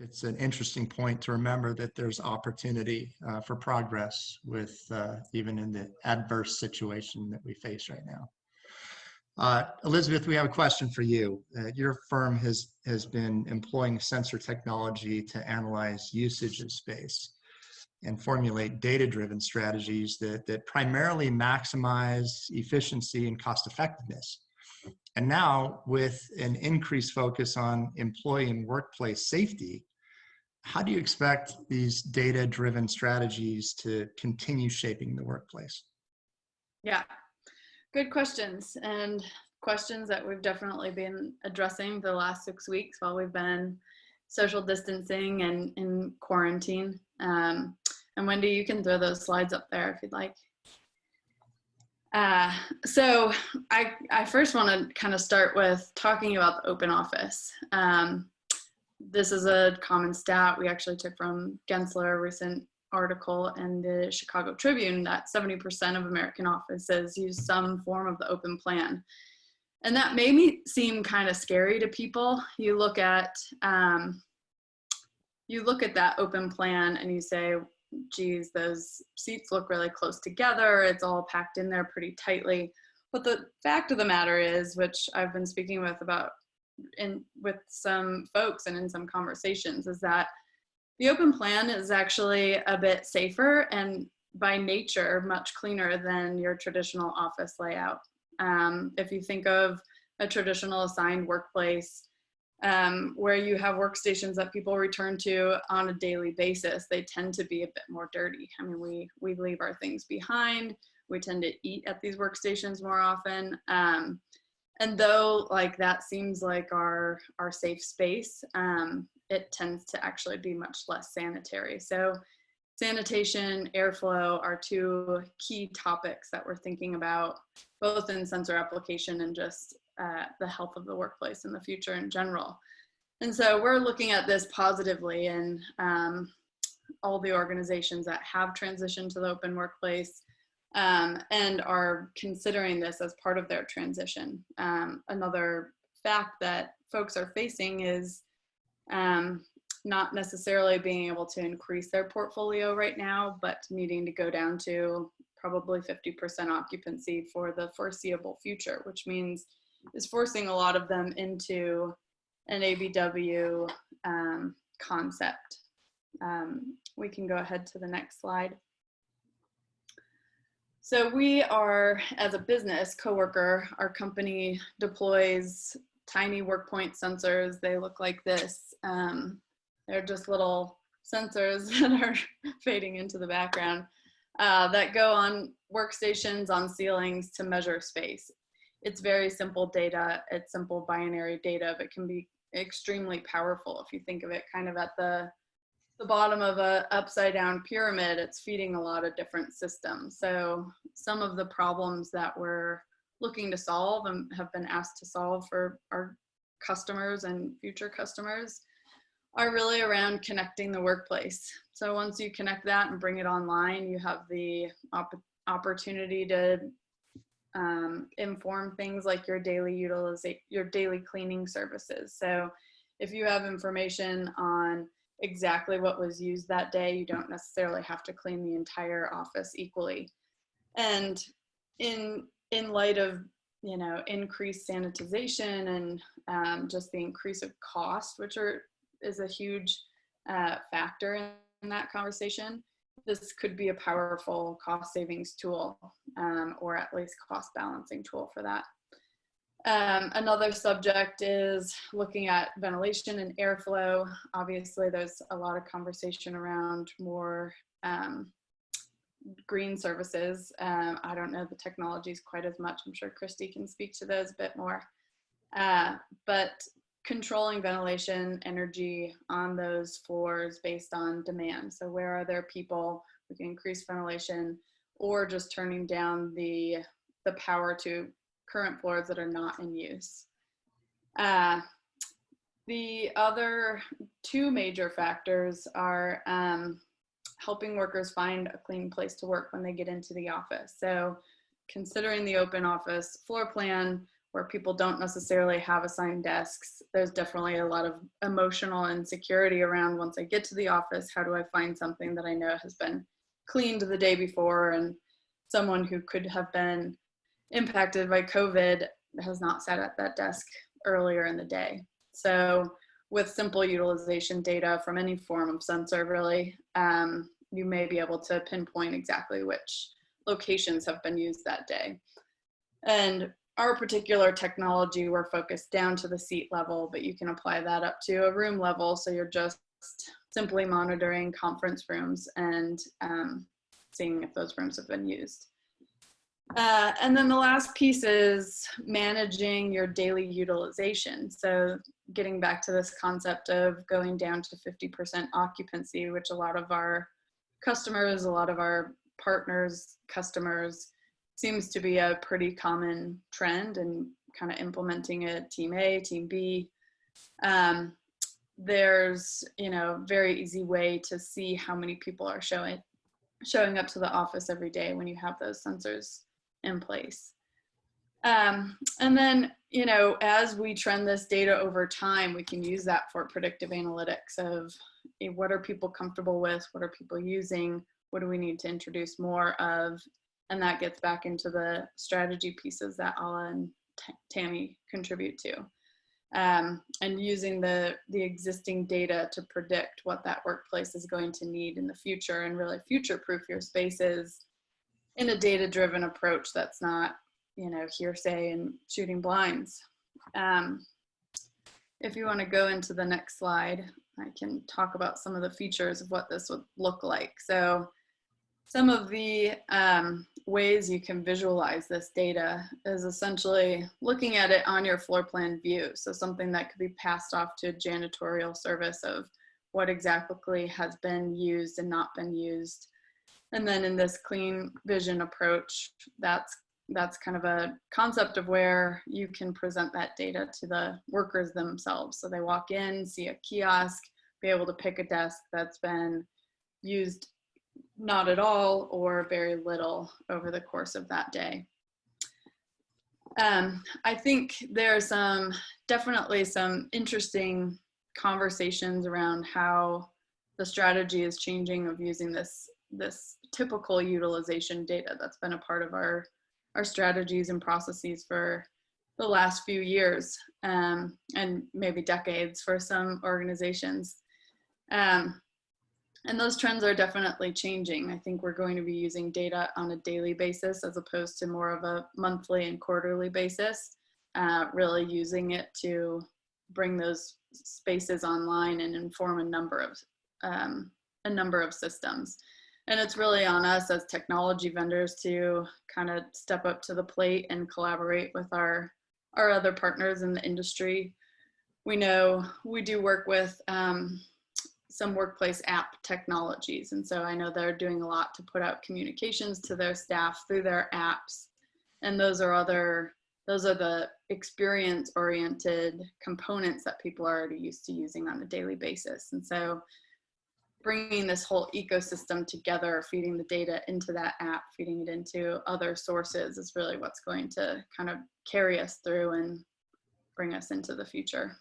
it's an interesting point to remember that there's opportunity for progress with even in the adverse situation that we face right now. Elizabeth, we have a question for you. Your firm has been employing sensor technology to analyze usage of space and formulate data-driven strategies that primarily maximize efficiency and cost effectiveness. And now, with an increased focus on employee and workplace safety, how do you expect these data-driven strategies to continue shaping the workplace? Yeah, good questions, and questions that we've definitely been addressing the last 6 weeks while we've been social distancing and in quarantine. And Wendy, you can throw those slides up there if you'd like. So I first want to kind of start with talking about the open office. This is a common stat we actually took from Gensler, a recent article in the Chicago Tribune, that 70% of American offices use some form of the open plan. And that made me seem kind of scary to people. You look at that open plan and you say, geez, those seats look really close together. It's all packed in there pretty tightly. But the fact of the matter is, which I've been speaking with some folks and in some conversations, is that the open plan is actually a bit safer and by nature much cleaner than your traditional office layout. If you think of a traditional assigned workplace, where you have workstations that people return to on a daily basis, they tend to be a bit more dirty. I mean, we leave our things behind. We tend to eat at these workstations more often. And though like that seems like our safe space, it tends to actually be much less sanitary. So sanitation, airflow are two key topics that we're thinking about, both in sensor application and just the health of the workplace in the future in general. And so we're looking at this positively in all the organizations that have transitioned to the open workplace and are considering this as part of their transition. Another fact that folks are facing is not necessarily being able to increase their portfolio right now, but needing to go down to probably 50% occupancy for the foreseeable future, which means is forcing a lot of them into an ABW concept. We can go ahead to the next slide. So we are, as a business, CoWorkr, our company deploys tiny WorkPoint sensors. They look like this. They're just little sensors that are fading into the background that go on workstations, on ceilings to measure space. It's very simple data. It's simple binary data, but can be extremely powerful. If you think of it kind of at the bottom of a upside down pyramid, it's feeding a lot of different systems. So some of the problems that we're looking to solve and have been asked to solve for our customers and future customers are really around connecting the workplace. So once you connect that and bring it online, you have the opportunity to inform things like your daily cleaning services. So if you have information on exactly what was used that day, you don't necessarily have to clean the entire office equally. And in light of increased sanitization and just the increase of cost, which is a huge factor in that conversation, this could be a powerful cost savings tool, or at least cost balancing tool for that. Another subject is looking at ventilation and airflow. Obviously, there's a lot of conversation around more green services. I don't know the technologies quite as much. I'm sure Christy can speak to those a bit more. But controlling ventilation, energy on those floors based on demand. So where are there people who can increase ventilation, or just turning down the power to current floors that are not in use. The other two major factors are helping workers find a clean place to work when they get into the office. So considering the open office floor plan, where people don't necessarily have assigned desks. There's definitely a lot of emotional insecurity around, once I get to the office, how do I find something that I know has been cleaned the day before, and someone who could have been impacted by COVID has not sat at that desk earlier in the day. So with simple utilization data from any form of sensor, really, you may be able to pinpoint exactly which locations have been used that day. And our particular technology, we're focused down to the seat level, but you can apply that up to a room level. So you're just simply monitoring conference rooms and seeing if those rooms have been used. And then the last piece is managing your daily utilization. So getting back to this concept of going down to 50% occupancy, which a lot of our customers, a lot of our partners, customers, seems to be a pretty common trend, and kind of implementing it, team A, team B. There's, very easy way to see how many people are showing up to the office every day when you have those sensors in place. And then, as we trend this data over time, we can use that for predictive analytics of what are people comfortable with, what are people using, what do we need to introduce more of, and that gets back into the strategy pieces that Ala and Tammy contribute to. And using the existing data to predict what that workplace is going to need in the future, and really future-proof your spaces in a data-driven approach that's not, hearsay and shooting blinds. If you want to go into the next slide, I can talk about some of the features of what this would look like. So some of the ways you can visualize this data is essentially looking at it on your floor plan view. So something that could be passed off to a janitorial service of what exactly has been used and not been used. And then in this clean vision approach, that's kind of a concept of where you can present that data to the workers themselves. So they walk in, see a kiosk, be able to pick a desk that's been used not at all or very little over the course of that day. I think there are definitely some interesting conversations around how the strategy is changing of using this typical utilization data that's been a part of our strategies and processes for the last few years, and maybe decades for some organizations. And those trends are definitely changing. I think we're going to be using data on a daily basis as opposed to more of a monthly and quarterly basis, really using it to bring those spaces online and inform a number of systems. And it's really on us as technology vendors to kind of step up to the plate and collaborate with our other partners in the industry. We know we do work with some workplace app technologies. And so I know they're doing a lot to put out communications to their staff through their apps. And those are the experience-oriented components that people are already used to using on a daily basis. And so bringing this whole ecosystem together, feeding the data into that app, feeding it into other sources is really what's going to kind of carry us through and bring us into the future.